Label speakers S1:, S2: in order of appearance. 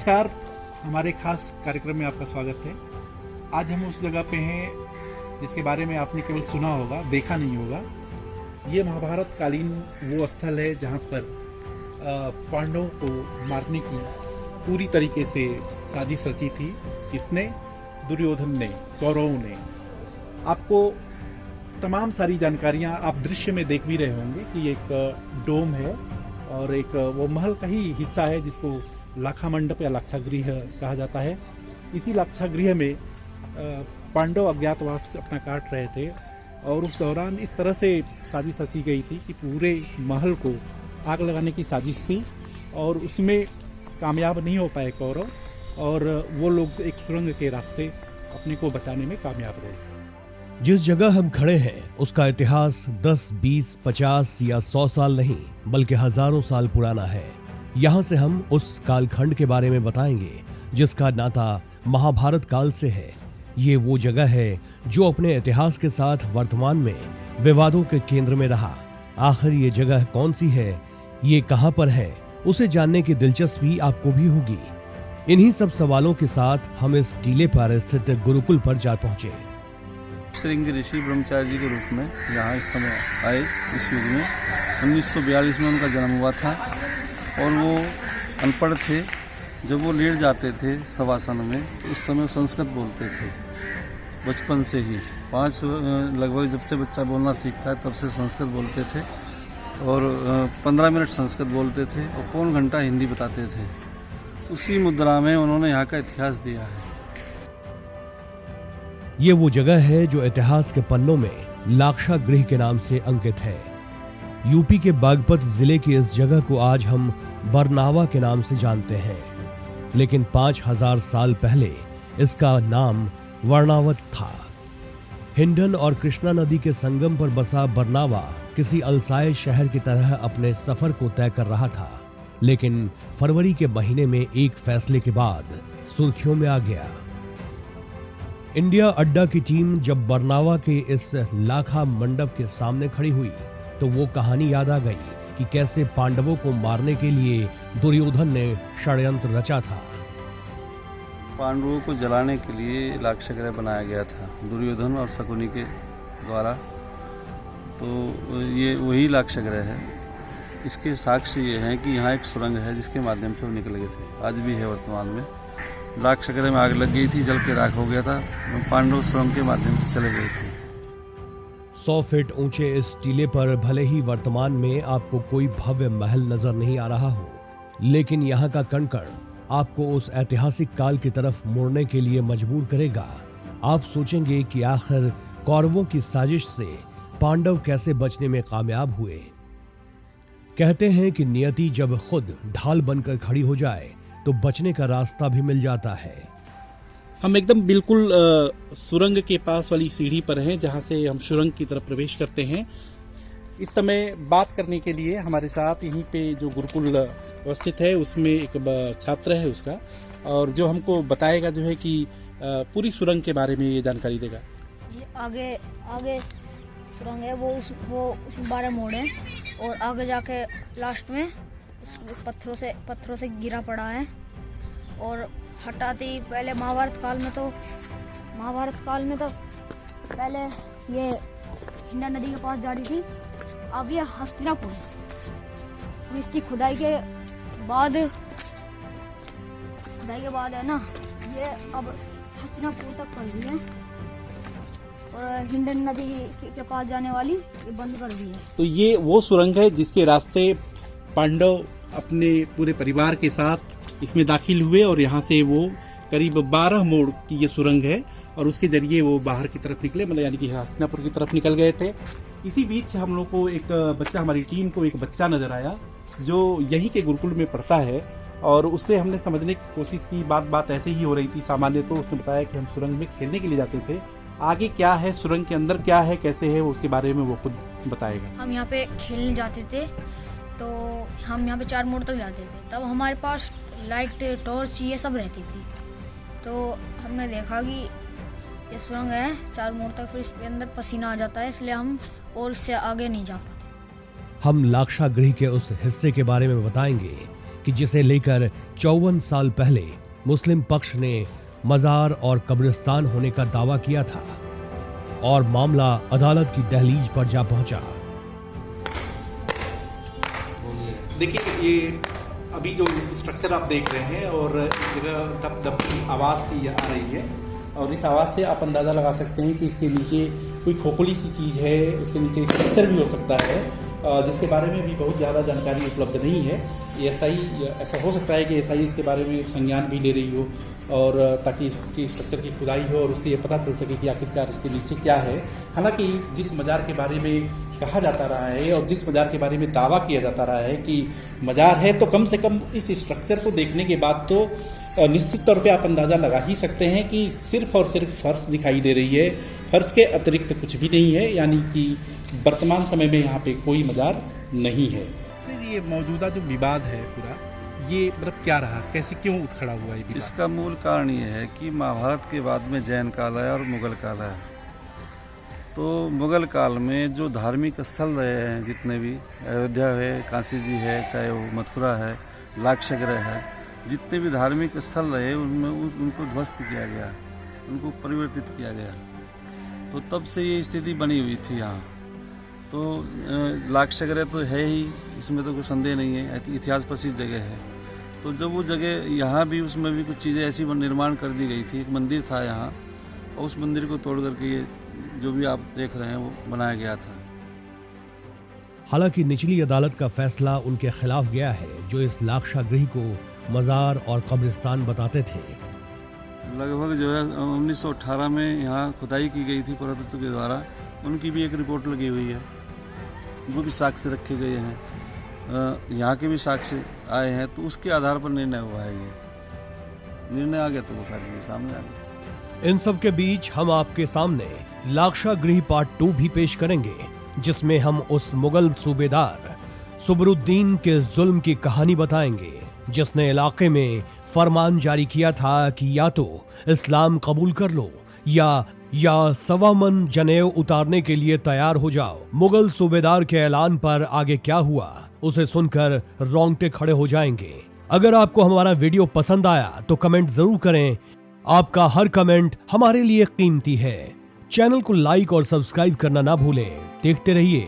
S1: नमस्कार, हमारे खास कार्यक्रम में आपका स्वागत है। आज हम उस जगह पे हैं जिसके बारे में आपने केवल सुना होगा, देखा नहीं होगा। ये महाभारत कालीन वो स्थल है जहाँ पर पांडवों को मारने की पूरी तरीके से साजिश रची थी। किसने? दुर्योधन ने, कौरवों ने। आपको तमाम सारी जानकारियाँ आप दृश्य में देख भी रहे होंगे कि एक डोम है और एक वो महल का ही हिस्सा है जिसको लाखा मंडप या लाक्षागृह कहा जाता है। इसी लाक्षागृह में पांडव अज्ञातवास अपना काट रहे थे और उस दौरान इस तरह से साजिश रची गई थी कि पूरे महल को आग लगाने की साजिश थी और उसमें कामयाब नहीं हो पाए कौरव और वो लोग एक सुरंग के रास्ते अपने को बचाने में कामयाब रहे।
S2: जिस जगह हम खड़े हैं उसका इतिहास 10, 20, 50 या 100 साल नहीं बल्कि हजारों साल पुराना है। यहाँ से हम उस कालखंड के बारे में बताएंगे जिसका नाता महाभारत काल से है। ये वो जगह है जो अपने इतिहास के साथ वर्तमान में विवादों के केंद्र में रहा। आखिर ये जगह कौन सी है, ये कहाँ पर है, उसे जानने की दिलचस्पी आपको भी होगी। इन्हीं सब सवालों के साथ हम इस टीले पर स्थित गुरुकुल पर जा पहुंचे।
S3: श्रृंग ऋषि ब्रह्मचारी जी के रूप में यहाँ इस समय आए। इस युग में 1942 में उनका जन्म हुआ था और वो अनपढ़ थे। जब वो लेट जाते थे शवासन में, उस समय वो संस्कृत बोलते थे बचपन से ही। लगभग जब से बच्चा बोलना सीखता है तब से संस्कृत बोलते थे और 15 मिनट संस्कृत बोलते थे और पौन घंटा हिंदी बताते थे। उसी मुद्रा में उन्होंने यहाँ का इतिहास दिया है।
S2: ये वो जगह है जो इतिहास के पन्नों में लाक्षागृह के नाम से अंकित है। यूपी के बागपत जिले की इस जगह को आज हम बरनावा के नाम से जानते हैं, लेकिन 5000 साल पहले इसका नाम वर्णावत था। हिंडन और कृष्णा नदी के संगम पर बसा बरनावा किसी अलसाए शहर की तरह अपने सफर को तय कर रहा था, लेकिन फरवरी के महीने में एक फैसले के बाद सुर्खियों में आ गया। इंडिया अड्डा की टीम जब बरनावा के इस लाखा मंडप के सामने खड़ी हुई तो वो कहानी याद आ गई कि कैसे पांडवों को मारने के लिए दुर्योधन ने षड्यंत्र रचा था।
S3: पांडवों को जलाने के लिए लाक्षागृह बनाया गया था दुर्योधन और शकुनी के द्वारा। तो ये वही लाक्षागृह है। इसके साक्ष्य ये हैं कि यहाँ एक सुरंग है जिसके माध्यम से वो निकल गए थे। आज भी है वर्तमान में। लाक्षागृह में आग लग गई थी, जल के राख हो गया था। पांडव सुरंग के माध्यम से चले गए थे।
S2: 100 फीट ऊंचे इस टीले पर भले ही वर्तमान में आपको कोई भव्य महल नजर नहीं आ रहा हो, लेकिन यहाँ का कण-कण आपको उस ऐतिहासिक काल की तरफ मुड़ने के लिए मजबूर करेगा। आप सोचेंगे कि आखिर कौरवों की साजिश से पांडव कैसे बचने में कामयाब हुए। कहते हैं कि नियति जब खुद ढाल बनकर खड़ी हो जाए तो बचने का रास्ता भी मिल जाता है।
S1: हम एकदम बिल्कुल सुरंग के पास वाली सीढ़ी पर हैं जहाँ से हम सुरंग की तरफ प्रवेश करते हैं। इस समय बात करने के लिए हमारे साथ यहीं पे जो गुरुकुल अवस्थित है उसमें एक छात्र है उसका, और जो हमको बताएगा जो है कि पूरी सुरंग के बारे में ये जानकारी देगा।
S4: आगे सुरंग है, वो उसमें 12 मोड़ हैं और आगे जाके लास्ट में पत्थरों से गिरा पड़ा है। और हटाती पहले महाभारत काल में तो पहले ये हिंडा नदी के पास जा रही थी। अब ये हस्तिनापुर, इसकी खुदाई के बाद है ना, ये अब हस्तिनापुर तक कर दी है और हिंडन नदी के पास जाने वाली ये बंद कर दी है।
S1: तो ये वो सुरंग है जिसके रास्ते पांडव अपने पूरे परिवार के साथ इसमें दाखिल हुए और यहाँ से वो करीब 12 मोड़ की ये सुरंग है और उसके जरिए वो बाहर की तरफ निकले, मतलब यानी कि हस्तिनापुर की तरफ निकल गए थे। इसी बीच हम लोग को एक बच्चा, हमारी टीम को एक बच्चा नजर आया जो यहीं के गुरुकुल में पढ़ता है और उससे हमने समझने की कोशिश की। बात ऐसे ही हो रही थी सामान्य। तो उसने बताया कि हम सुरंग में खेलने के लिए जाते थे। आगे क्या है, सुरंग के अंदर क्या है, कैसे है, उसके बारे में वो खुद बताएगा।
S4: हम यहाँ पे खेलने जाते थे तो हम यहाँ पे 4 मोड़ तक जाते थे। तब हमारे पास लाइट, टॉर्च ये सब रहती थी। तो हमने देखा कि ये सुरंग है 4 मोड़ तक, फिर इसके अंदर पसीना आ जाता है, इसलिए हम और इससे आगे नहीं जा पाते।
S2: हम लाक्षागृह के उस हिस्से के बारे में बताएंगे कि जिसे लेकर 54 साल पहले मुस्लिम पक्ष ने मजार और कब्रिस्तान होने का दावा किया था और मामला अदालत की दहलीज पर जा पहुंचा।
S1: देखिए, ये अभी जो स्ट्रक्चर आप देख रहे हैं और एक जगह दब दब की आवाज़ सी आ रही है और इस आवाज़ से आप अंदाज़ा लगा सकते हैं कि इसके नीचे कोई खोखली सी चीज़ है, उसके नीचे स्ट्रक्चर भी हो सकता है जिसके बारे में भी बहुत ज़्यादा जानकारी उपलब्ध नहीं है। एसआई ऐसा हो सकता है कि एसआई इसके बारे में संज्ञान भी ले रही हो और ताकि इसकी स्ट्रक्चर की खुदाई हो और उससे ये पता चल सके कि आखिरकार इसके नीचे क्या है। हालांकि जिस मज़ार के बारे में कहा जाता रहा है और जिस मज़ार के बारे में दावा किया जाता रहा है कि मज़ार है, तो कम से कम इस स्ट्रक्चर को देखने के बाद तो निश्चित तौर पे आप अंदाज़ा लगा ही सकते हैं कि सिर्फ और सिर्फ फर्श दिखाई दे रही है, फर्श के अतिरिक्त कुछ भी नहीं है, यानी कि वर्तमान समय में यहाँ पे कोई मज़ार नहीं है। ये मौजूदा जो विवाद है पूरा, ये मतलब क्या रहा, कैसे क्यों उठ खड़ा हुआ ये विवाद?
S3: इसका मूल कारण ये है कि महाभारत के बाद में जैन काल आया और मुगल काल आया। तो मुगल काल में जो धार्मिक स्थल रहे हैं जितने भी, अयोध्या है, काशी जी है, चाहे वो मथुरा है, लाक्षागृह है, जितने भी धार्मिक स्थल रहे उनमें उनको ध्वस्त किया गया, उनको परिवर्तित किया गया। तो तब से ये स्थिति बनी हुई थी यहाँ। तो लाक्षागृह तो है ही, इसमें तो कोई संदेह नहीं है, इतिहास प्रसिद्ध जगह है। तो जब वो जगह यहाँ भी, उसमें भी कुछ चीज़ें ऐसी निर्माण कर दी गई थी। एक मंदिर था यहाँ और उस मंदिर को तोड़ करके ये जो भी आप देख रहे हैं वो बनाया गया था।
S2: हालांकि निचली अदालत का फैसला उनके खिलाफ गया है जो इस लाक्षागृह को मजार और कब्रिस्तान बताते थे।
S3: लगभग जो है 1918 में यहाँ खुदाई की गई थी पुरातत्व के द्वारा, उनकी भी एक रिपोर्ट लगी हुई है, वो भी साक्ष्य रखे गए हैं, यहाँ के भी साक्ष्य आए हैं। तो उसके आधार पर निर्णय हुआ है। ये निर्णय आ गया तो वो सारी चीज़ें सामने आ गई।
S2: इन सब के बीच हम आपके सामने लाक्षागृह पार्ट 2 भी पेश करेंगे, जिसमें हम उस मुगल सूबेदार सुबरुद्दीन के जुल्म की कहानी बताएंगे जिसने इलाके में फरमान जारी किया था कि या तो इस्लाम कबूल कर लो या 1.25 मन जनेऊ उतारने के लिए तैयार हो जाओ। मुगल सूबेदार के ऐलान पर आगे क्या हुआ उसे सुनकर रोंगटे खड़े हो जाएंगे। अगर आपको हमारा वीडियो पसंद आया तो कमेंट जरूर करें। आपका हर कमेंट हमारे लिए कीमती है। चैनल को लाइक और सब्सक्राइब करना ना भूलें। देखते रहिए